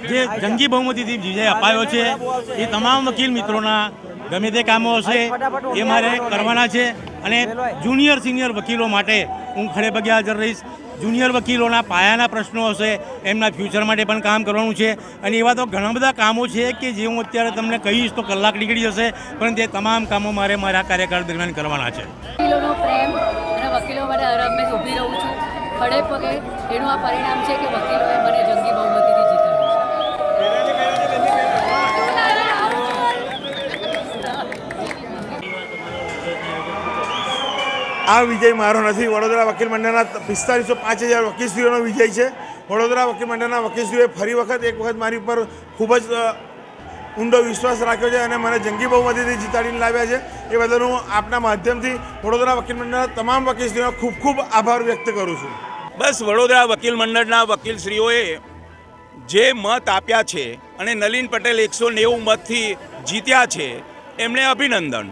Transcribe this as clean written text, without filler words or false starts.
જે જંગી બહુમતીથી વિજય અપાયો છે એ તમામ વકીલ મિત્રોના ગમે તે કામો હશે એ મારે કરવાના છે અને જુનિયર સિનિયર વકીલો માટે હું ખડે પગે હાજર રહીશ. જુનિયર વકીલોના પાયાના પ્રશ્નો હશે એમના ફ્યુચર માટે પણ કામ કરવાનું છે અને એવા તો ઘણા બધા કામો છે કે જે હું અત્યારે તમને કહીશ તો કલાક નીકળી જશે, પણ તે તમામ કામો મારે મારા કાર્યકાળ દરમિયાન કરવાના છે. વકીલોનો પ્રેમ અને વકીલો માટે હરહંમેશ ઊભી રહું છું ખડે પગે. એનું આ પરિણામ છે કે વકીલોએ મને જંગી બહુમતીથી જીતાડ્યું છે. આ વિજય મારો નથી. વડોદરા વકીલ મંડળના 4505 વકીલશ્રીઓનો વિજય છે. વડોદરા વકીલ મંડળના વકીલશ્રીઓએ ફરી એક વખત મારી ઉપર ખૂબ જ ઊંડો વિશ્વાસ રાખ્યો છે અને મને જંગી બહુમતીથી જીતાડીને લાવ્યા છે. એ બદલ હું આપના માધ્યમથી વડોદરા વકીલ મંડળના તમામ વકીલશ્રીઓનો ખૂબ ખૂબ આભાર વ્યક્ત કરું છું. બસ વડોદરા વકીલ મંડળના વકીલશ્રીઓએ જે મત આપ્યા છે અને નલિન પટેલ 190 મતથી જીત્યા છે એમણે અભિનંદન.